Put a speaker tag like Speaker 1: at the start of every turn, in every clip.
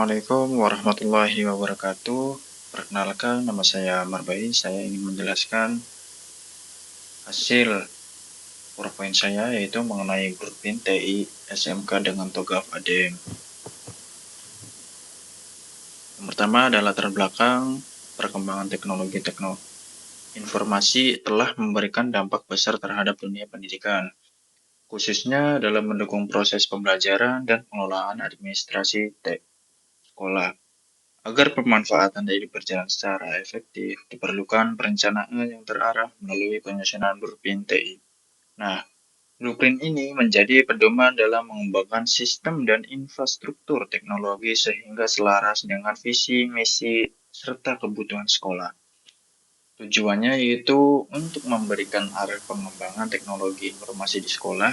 Speaker 1: Assalamualaikum warahmatullahi wabarakatuh. Perkenalkan, nama saya Marbai. Saya ingin menjelaskan hasil PowerPoint saya, yaitu mengenai Blueprint TI SMK dengan TOGAF ADM. Yang pertama adalah latar belakang perkembangan teknologi informasi telah memberikan dampak besar terhadap dunia pendidikan, khususnya dalam mendukung proses pembelajaran dan pengelolaan administrasi sekolah. Agar pemanfaatan TI berjalan secara efektif, diperlukan perencanaan yang terarah melalui penyusunan blueprint TI. Nah, blueprint ini menjadi pedoman dalam mengembangkan sistem dan infrastruktur teknologi sehingga selaras dengan visi, misi, serta kebutuhan sekolah. Tujuannya yaitu untuk memberikan arah pengembangan teknologi informasi di sekolah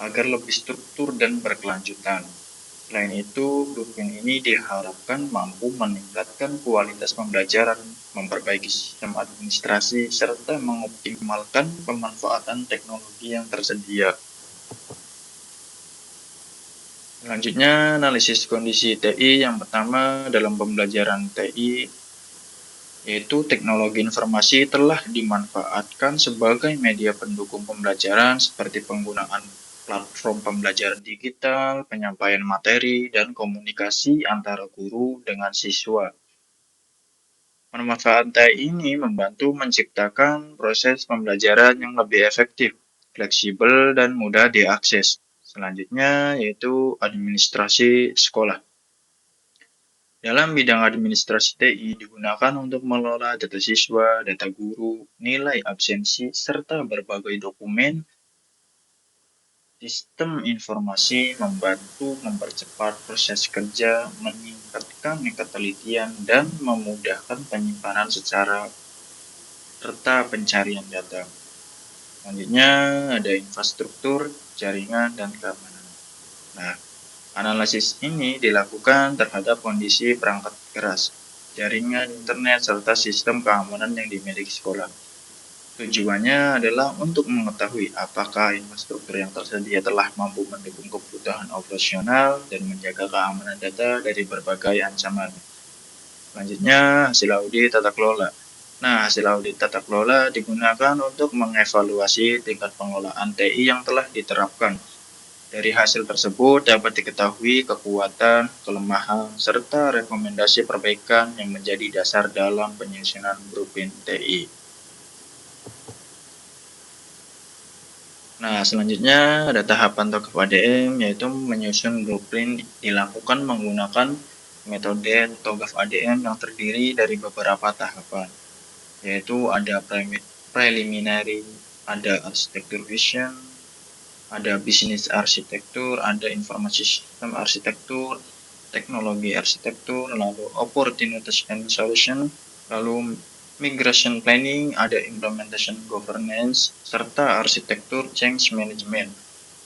Speaker 1: agar lebih struktur dan berkelanjutan. Selain itu, blueprint ini diharapkan mampu meningkatkan kualitas pembelajaran, memperbaiki sistem administrasi, serta mengoptimalkan pemanfaatan teknologi yang tersedia. Selanjutnya, analisis kondisi TI yang pertama dalam pembelajaran TI, yaitu teknologi informasi telah dimanfaatkan sebagai media pendukung pembelajaran seperti penggunaan platform pembelajaran digital, penyampaian materi, dan komunikasi antara guru dengan siswa. Pemanfaatan TI ini membantu menciptakan proses pembelajaran yang lebih efektif, fleksibel, dan mudah diakses. Selanjutnya yaitu administrasi sekolah. Dalam bidang administrasi TI digunakan untuk mengelola data siswa, data guru, nilai absensi, serta berbagai dokumen. Sistem informasi membantu mempercepat proses kerja, meningkatkan ketelitian, dan memudahkan penyimpanan secara serta pencarian data. Selanjutnya ada infrastruktur, jaringan, dan keamanan. Nah, analisis ini dilakukan terhadap kondisi perangkat keras, jaringan internet, serta sistem keamanan yang dimiliki sekolah. Tujuannya adalah untuk mengetahui apakah infrastruktur yang tersedia telah mampu mendukung kebutuhan operasional dan menjaga keamanan data dari berbagai ancaman. Selanjutnya, hasil audit tata kelola. Nah, hasil audit tata kelola digunakan untuk mengevaluasi tingkat pengelolaan TI yang telah diterapkan. Dari hasil tersebut dapat diketahui kekuatan, kelemahan, serta rekomendasi perbaikan yang menjadi dasar dalam penyusunan blueprint TI. Nah, selanjutnya ada tahapan TOGAF ADM, yaitu menyusun blueprint dilakukan menggunakan metode TOGAF ADM yang terdiri dari beberapa tahapan, yaitu ada preliminary, ada arsitektur vision, ada bisnis arsitektur, ada informasi sistem arsitektur, teknologi arsitektur, lalu opportunities and solution, lalu migration planning, ada implementation governance, serta arsitektur change management.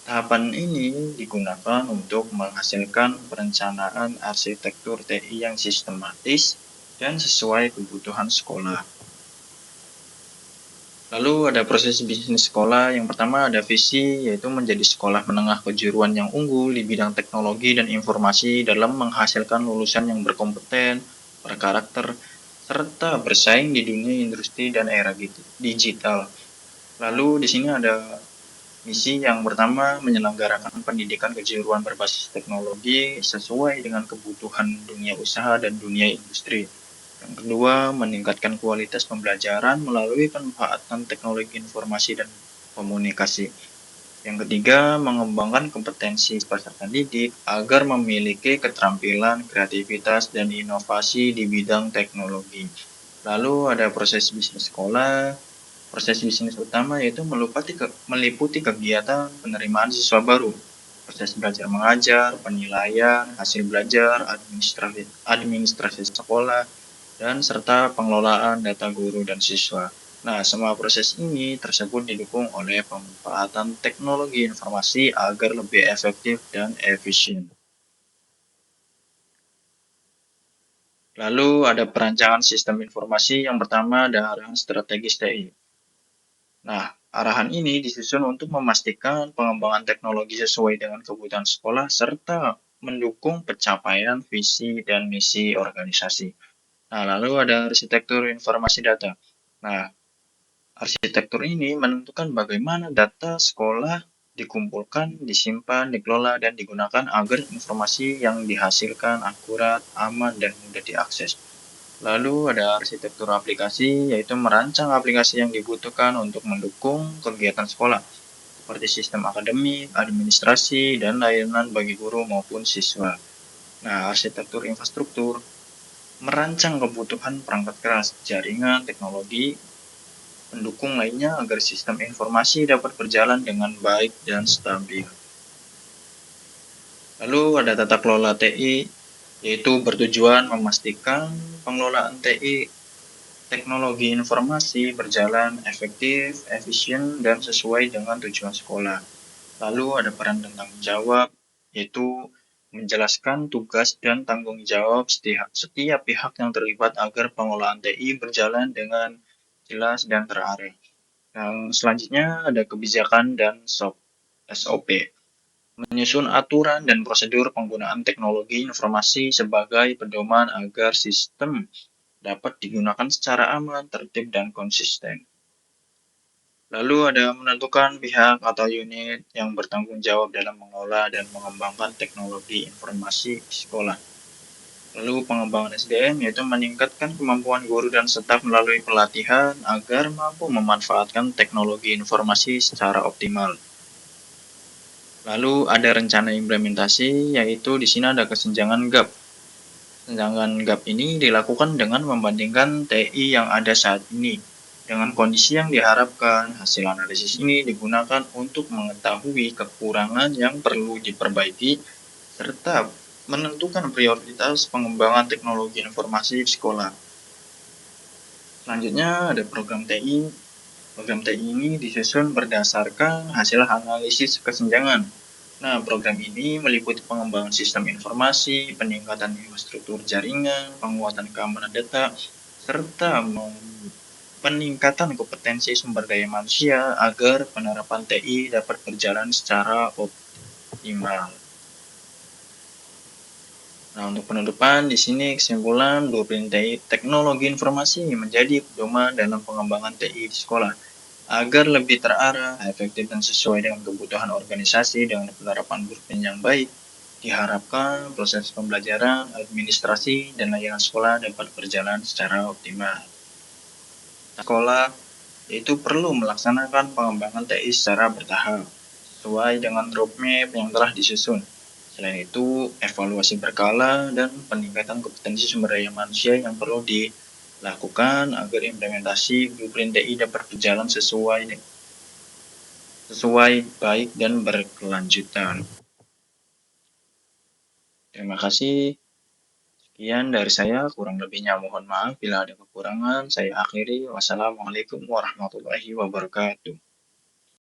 Speaker 1: Tahapan ini digunakan untuk menghasilkan perencanaan arsitektur TI yang sistematis dan sesuai kebutuhan sekolah. Lalu ada proses bisnis sekolah. Yang pertama ada visi, yaitu menjadi sekolah menengah kejuruan yang unggul di bidang teknologi dan informasi dalam menghasilkan lulusan yang berkompeten, berkarakter, serta bersaing di dunia industri dan era digital. Lalu di sini ada misi yang pertama, menyelenggarakan pendidikan kejuruan berbasis teknologi sesuai dengan kebutuhan dunia usaha dan dunia industri. Yang kedua, meningkatkan kualitas pembelajaran melalui pemanfaatan teknologi informasi dan komunikasi. Yang ketiga, mengembangkan kompetensi peserta didik agar memiliki keterampilan, kreativitas, dan inovasi di bidang teknologi. Lalu ada proses bisnis sekolah. Proses bisnis utama yaitu meliputi kegiatan penerimaan siswa baru, proses belajar mengajar, penilaian, hasil belajar, administrasi sekolah, dan serta pengelolaan data guru dan siswa. Nah, semua proses ini tersebut didukung oleh pemanfaatan teknologi informasi agar lebih efektif dan efisien. Lalu ada perancangan sistem informasi. Yang pertama ada arahan strategis TI. Nah, arahan ini disusun untuk memastikan pengembangan teknologi sesuai dengan kebutuhan sekolah serta mendukung pencapaian visi dan misi organisasi. Nah, lalu ada arsitektur informasi data. Nah, arsitektur ini menentukan bagaimana data sekolah dikumpulkan, disimpan, dikelola, dan digunakan agar informasi yang dihasilkan akurat, aman, dan mudah diakses. Lalu ada arsitektur aplikasi, yaitu merancang aplikasi yang dibutuhkan untuk mendukung kegiatan sekolah, seperti sistem akademik, administrasi, dan layanan bagi guru maupun siswa. Nah, arsitektur infrastruktur merancang kebutuhan perangkat keras, jaringan, teknologi, pendukung lainnya agar sistem informasi dapat berjalan dengan baik dan stabil. Lalu ada tata kelola TI, yaitu bertujuan memastikan pengelolaan TI teknologi informasi berjalan efektif, efisien, dan sesuai dengan tujuan sekolah. Lalu ada peran dan tanggung jawab, yaitu menjelaskan tugas dan tanggung jawab setiap pihak yang terlibat agar pengelolaan TI berjalan dengan jelas dan terarah. Yang selanjutnya ada kebijakan dan SOP, menyusun aturan dan prosedur penggunaan teknologi informasi sebagai pedoman agar sistem dapat digunakan secara aman, tertib, dan konsisten. Lalu ada menentukan pihak atau unit yang bertanggung jawab dalam mengelola dan mengembangkan teknologi informasi di sekolah. Lalu pengembangan SDM yaitu meningkatkan kemampuan guru dan staf melalui pelatihan agar mampu memanfaatkan teknologi informasi secara optimal. Lalu ada rencana implementasi, yaitu di sini ada kesenjangan gap. Kesenjangan gap ini dilakukan dengan membandingkan TI yang ada saat ini dengan kondisi yang diharapkan. Hasil analisis ini digunakan untuk mengetahui kekurangan yang perlu diperbaiki serta menentukan prioritas pengembangan teknologi informasi di sekolah. Selanjutnya ada program TI. Program TI ini disusun berdasarkan hasil analisis kesenjangan. Nah, program ini meliputi pengembangan sistem informasi, peningkatan infrastruktur jaringan, penguatan keamanan data, serta peningkatan kompetensi sumber daya manusia agar penerapan TI dapat berjalan secara optimal. Nah, untuk penutupan di sini kesimpulan blueprint TI teknologi informasi menjadi pedoman dalam pengembangan TI di sekolah agar lebih terarah, efektif, dan sesuai dengan kebutuhan organisasi. Dengan penerapan blueprint yang baik, diharapkan proses pembelajaran, administrasi, dan layanan sekolah dapat berjalan secara optimal. Sekolah yaitu perlu melaksanakan pengembangan TI secara bertahap, sesuai dengan roadmap yang telah disusun. Selain itu, evaluasi berkala dan peningkatan kompetensi sumber daya manusia yang perlu dilakukan agar implementasi blueprint TI dapat berjalan sesuai baik dan berkelanjutan. Terima kasih. Sekian dari saya, kurang lebihnya mohon maaf bila ada kekurangan. Saya akhiri. Wassalamualaikum warahmatullahi wabarakatuh.